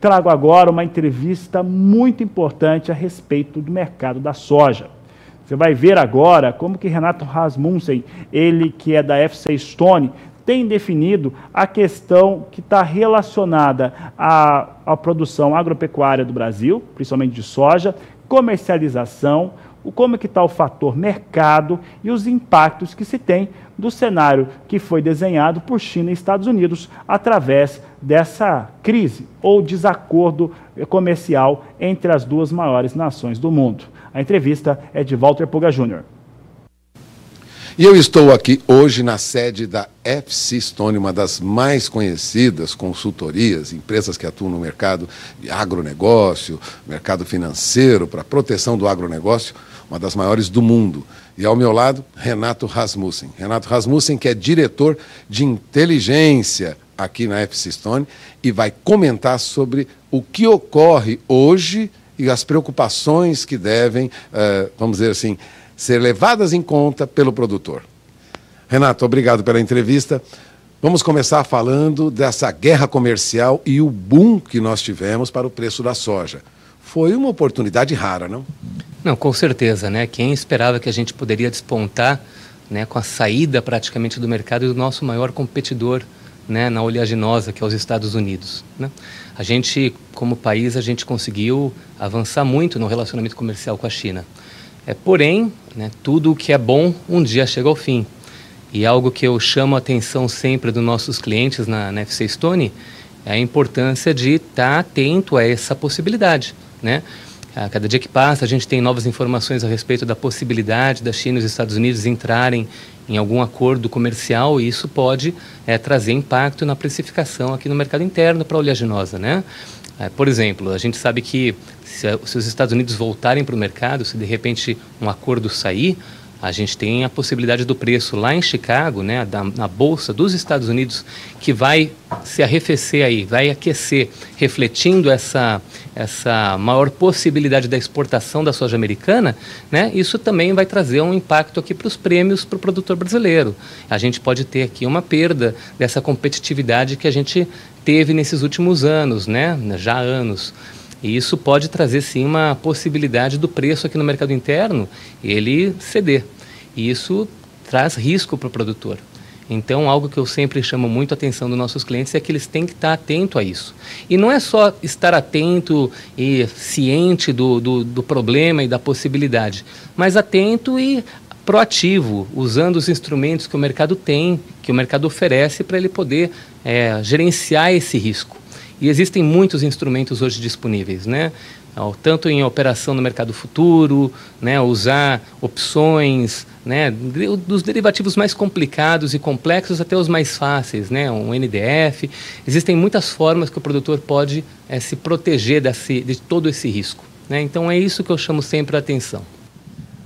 trago agora uma entrevista muito importante a respeito do mercado da soja. Você vai ver agora como que Renato Rasmussen, ele que é da FC Stone, tem definido a questão que está relacionada à produção agropecuária do Brasil, principalmente de soja, comercialização, como que está o fator mercado e os impactos que se tem do cenário que foi desenhado por China e Estados Unidos através dessa crise ou desacordo comercial entre as duas maiores nações do mundo. A entrevista é de Walter Puga Jr. E eu estou aqui hoje na sede da FC Stone, uma das mais conhecidas consultorias, empresas que atuam no mercado de agronegócio, mercado financeiro, para a proteção do agronegócio, uma das maiores do mundo. E ao meu lado, Renato Rasmussen. Renato Rasmussen, que é diretor de inteligência aqui na FC Stone e vai comentar sobre o que ocorre hoje e as preocupações que devem, vamos dizer assim, ser levadas em conta pelo produtor. Renato, obrigado pela entrevista. Vamos começar falando dessa guerra comercial e o boom que nós tivemos para o preço da soja. Foi uma oportunidade rara, não? Não, com certeza, né? Quem esperava que a gente poderia despontar, né, com a saída praticamente do mercado do nosso maior competidor, né, na oleaginosa, que é os Estados Unidos, né? A gente, como país, a gente conseguiu avançar muito no relacionamento comercial com a China. Porém, né, tudo o que é bom um dia chega ao fim. E algo que eu chamo a atenção sempre dos nossos clientes na FC Stone é a importância de estar atento a essa possibilidade, né? A cada dia que passa, a gente tem novas informações a respeito da possibilidade da China e os Estados Unidos entrarem em algum acordo comercial e isso pode trazer impacto na precificação aqui no mercado interno para a oleaginosa, né? Por exemplo, a gente sabe que se os Estados Unidos voltarem para o mercado, se de repente um acordo sair, a gente tem a possibilidade do preço lá em Chicago, né, na Bolsa dos Estados Unidos, que vai se arrefecer aí, vai aquecer, refletindo essa maior possibilidade da exportação da soja americana, né, isso também vai trazer um impacto aqui para os prêmios para o produtor brasileiro. A gente pode ter aqui uma perda dessa competitividade que a gente teve nesses últimos anos, né, já há anos. E isso pode trazer, sim, uma possibilidade do preço aqui no mercado interno, ele ceder. E isso traz risco para o produtor. Então, algo que eu sempre chamo muito a atenção dos nossos clientes é que eles têm que estar atentos a isso. E não é só estar atento e ciente do problema e da possibilidade, mas atento e proativo, usando os instrumentos que o mercado tem, que o mercado oferece para ele poder gerenciar esse risco. E existem muitos instrumentos hoje disponíveis, né? Tanto em operação no mercado futuro, né? Usar opções, né? Dos derivativos mais complicados e complexos até os mais fáceis, né? Um NDF. Existem muitas formas que o produtor pode se proteger de todo esse risco, né? Então é isso que eu chamo sempre a atenção.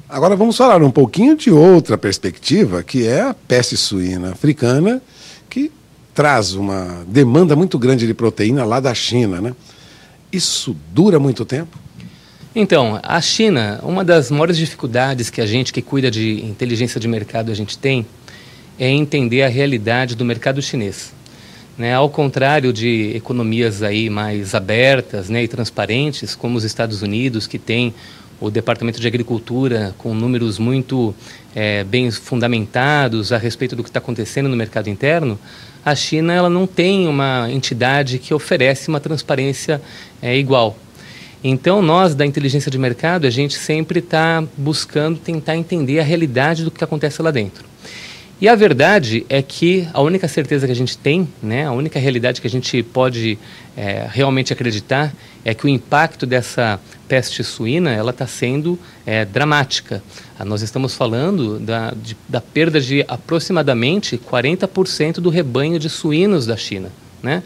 Agora vamos falar um pouquinho de outra perspectiva, que é a peste suína africana, que traz uma demanda muito grande de proteína lá da China, né? Isso dura muito tempo? Então, a China, uma das maiores dificuldades que a gente que cuida de inteligência de mercado a gente tem é entender a realidade do mercado chinês, né? Ao contrário de economias aí mais abertas, né, e transparentes, como os Estados Unidos, que tem o Departamento de Agricultura com números muito bem fundamentados a respeito do que está acontecendo no mercado interno, a China ela não tem uma entidade que oferece uma transparência igual. Então, nós da inteligência de mercado, a gente sempre está buscando tentar entender a realidade do que acontece lá dentro. E a verdade é que a única certeza que a gente tem, né, a única realidade que a gente pode realmente acreditar é que o impacto dessa peste suína ela está sendo dramática. Nós estamos falando da perda de aproximadamente 40% do rebanho de suínos da China, né?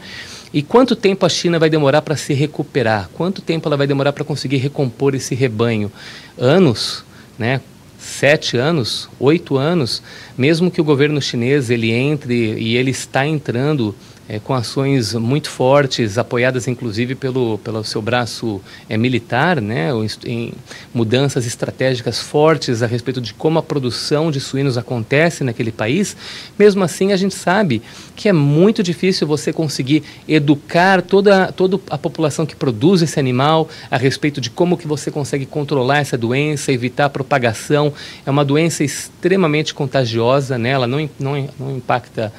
E quanto tempo a China vai demorar para se recuperar? Quanto tempo ela vai demorar para conseguir recompor esse rebanho? Anos, né? 7 anos, 8 anos, mesmo que o governo chinês ele entre e ele está entrando com ações muito fortes, apoiadas inclusive pelo seu braço militar, né, em mudanças estratégicas fortes a respeito de como a produção de suínos acontece naquele país. Mesmo assim, a gente sabe que é muito difícil você conseguir educar toda a população que produz esse animal a respeito de como que você consegue controlar essa doença, evitar a propagação. É uma doença extremamente contagiosa, né? Ela não impacta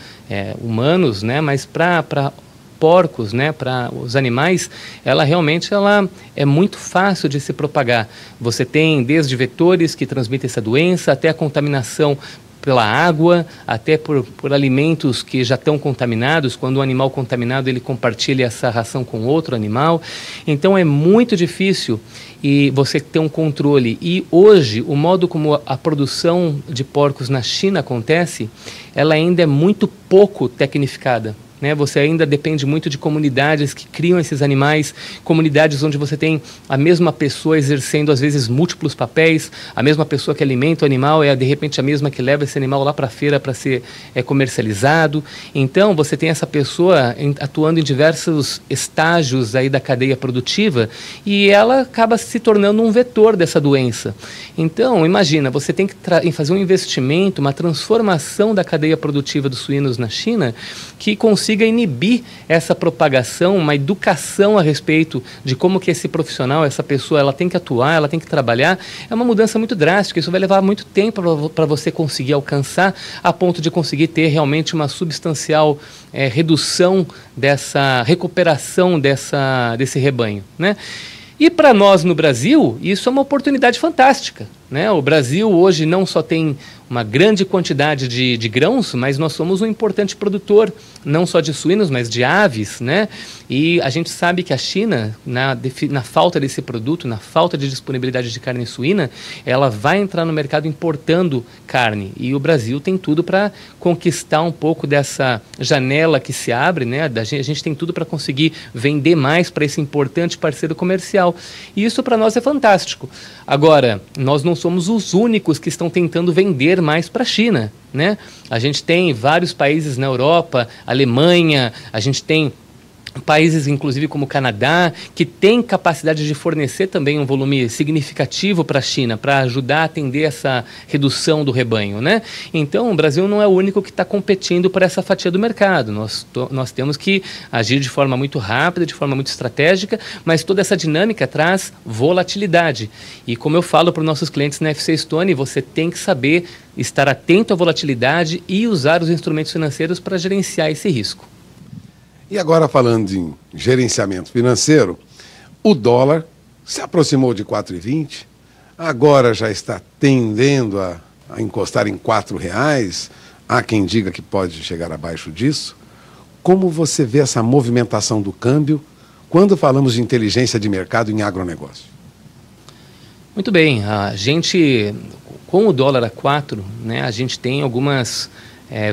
humanos, né? Mas para porcos, né, para os animais, ela é muito fácil de se propagar. Você tem desde vetores que transmitem essa doença, até a contaminação pela água, até por alimentos que já estão contaminados. Quando o animal contaminado, ele compartilha essa ração com outro animal. Então é muito difícil e você ter um controle. E hoje, o modo como a produção de porcos na China acontece, ela ainda é muito pouco tecnificada. Né? Você ainda depende muito de comunidades que criam esses animais, comunidades onde você tem a mesma pessoa exercendo às vezes múltiplos papéis, a mesma pessoa que alimenta o animal é de repente a mesma que leva esse animal lá para a feira para ser comercializado. Então você tem essa pessoa atuando em diversos estágios aí da cadeia produtiva e ela acaba se tornando um vetor dessa doença. Então imagina, você tem que fazer um investimento, uma transformação da cadeia produtiva dos suínos na China que consiga inibir essa propagação, uma educação a respeito de como que esse profissional, essa pessoa, ela tem que atuar, ela tem que trabalhar. É uma mudança muito drástica, isso vai levar muito tempo para você conseguir alcançar a ponto de conseguir ter realmente uma substancial redução dessa recuperação desse rebanho, né? E para nós no Brasil, isso é uma oportunidade fantástica, né? O Brasil hoje não só tem uma grande quantidade de grãos, mas nós somos um importante produtor, não só de suínos, mas de aves, né? E a gente sabe que a China, na falta desse produto, na falta de disponibilidade de carne suína, ela vai entrar no mercado importando carne. E o Brasil tem tudo para conquistar um pouco dessa janela que se abre, né? A gente tem tudo para conseguir vender mais para esse importante parceiro comercial. E isso para nós é fantástico. Agora, nós não somos os únicos que estão tentando vender mais para a China, né? A gente tem vários países na Europa, Alemanha, a gente tem países, inclusive como o Canadá, que tem capacidade de fornecer também um volume significativo para a China, para ajudar a atender essa redução do rebanho, né? Então, o Brasil não é o único que está competindo por essa fatia do mercado. Nós temos que agir de forma muito rápida, de forma muito estratégica, mas toda essa dinâmica traz volatilidade. E como eu falo para os nossos clientes na FC Stone, você tem que saber estar atento à volatilidade e usar os instrumentos financeiros para gerenciar esse risco. E agora, falando em gerenciamento financeiro, o dólar se aproximou de 4,20, agora já está tendendo a encostar em R$4. Há quem diga que pode chegar abaixo disso. Como você vê essa movimentação do câmbio quando falamos de inteligência de mercado em agronegócio? Muito bem, a gente, com o dólar a 4, né, a gente tem algumas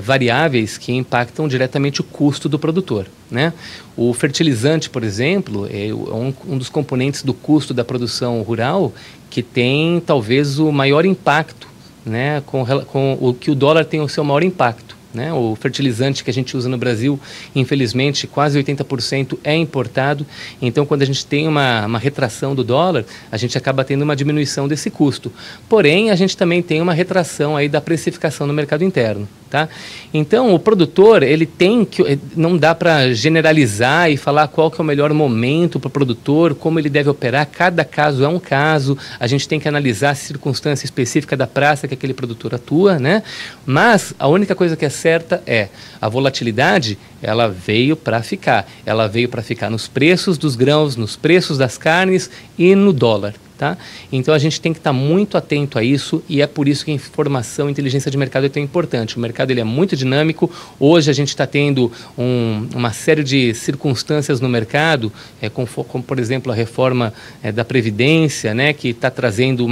variáveis que impactam diretamente o custo do produtor, né? O fertilizante, por exemplo, é um dos componentes do custo da produção rural que tem talvez o maior impacto, né, com o que o dólar tem o seu maior impacto. Né? O fertilizante que a gente usa no Brasil, infelizmente, quase 80% é importado. Então, quando a gente tem uma retração do dólar, a gente acaba tendo uma diminuição desse custo. Porém, a gente também tem uma retração aí da precificação no mercado interno. Tá? Então, o produtor, ele tem que... Não dá para generalizar e falar qual que é o melhor momento para o produtor, como ele deve operar. Cada caso é um caso. A gente tem que analisar a circunstância específica da praça que aquele produtor atua, né? Mas a única coisa que é certa é a volatilidade, ela veio para ficar. Ela veio para ficar nos preços dos grãos, nos preços das carnes e no dólar. Tá? Então a gente tem que estar muito atento a isso e é por isso que a informação e inteligência de mercado é tão importante. O mercado ele é muito dinâmico. Hoje a gente está tendo uma série de circunstâncias no mercado, como por exemplo a reforma da Previdência, né, que está trazendo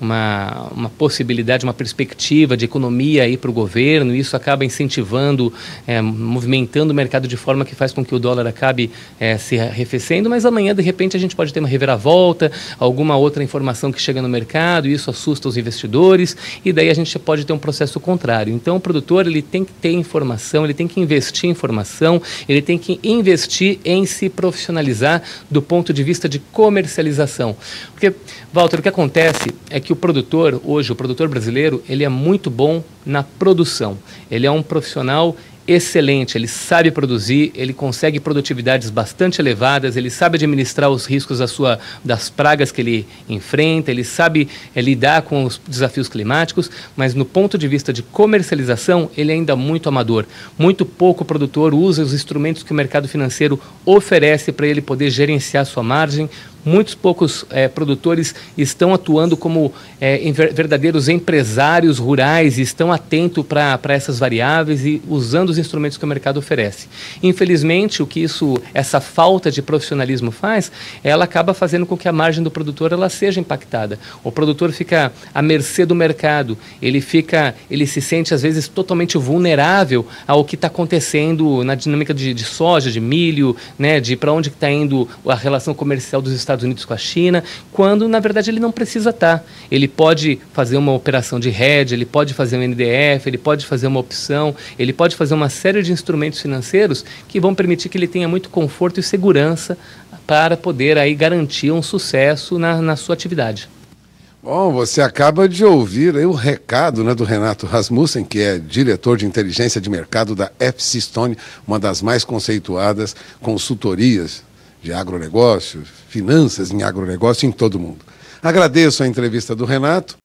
uma possibilidade, uma perspectiva de economia aí para o governo, e isso acaba incentivando, movimentando o mercado de forma que faz com que o dólar acabe se arrefecendo, mas amanhã, de repente, a gente pode ter uma reviravolta, alguma outra informação que chega no mercado, e isso assusta os investidores, e daí a gente pode ter um processo contrário. Então, o produtor, ele tem que ter informação, ele tem que investir em informação, ele tem que investir em se profissionalizar do ponto de vista de comercialização. Porque, Walter, o que acontece é que o produtor, hoje, o produtor brasileiro, ele é muito bom na produção. Ele é um profissional excelente, ele sabe produzir, ele consegue produtividades bastante elevadas, ele sabe administrar os riscos das pragas que ele enfrenta, ele sabe lidar com os desafios climáticos, mas no ponto de vista de comercialização, ele é ainda muito amador. Muito pouco produtor usa os instrumentos que o mercado financeiro oferece para ele poder gerenciar sua margem. Muitos poucos produtores estão atuando como verdadeiros empresários rurais e estão atentos para essas variáveis e usando os instrumentos que o mercado oferece. Infelizmente, o que essa falta de profissionalismo faz, ela acaba fazendo com que a margem do produtor ela seja impactada. O produtor fica à mercê do mercado, ele se sente às vezes totalmente vulnerável ao que está acontecendo na dinâmica de soja, de milho, né, de para onde está indo a relação comercial dos Estados Unidos com a China, quando na verdade ele não precisa estar. Ele pode fazer uma operação de hedge, ele pode fazer um NDF, ele pode fazer uma opção, ele pode fazer uma série de instrumentos financeiros que vão permitir que ele tenha muito conforto e segurança para poder aí garantir um sucesso na sua atividade. Bom, você acaba de ouvir aí o recado, né, do Renato Rasmussen, que é diretor de inteligência de mercado da FC Stone, uma das mais conceituadas consultorias de agronegócio, finanças em agronegócio em todo o mundo. Agradeço a entrevista do Renato.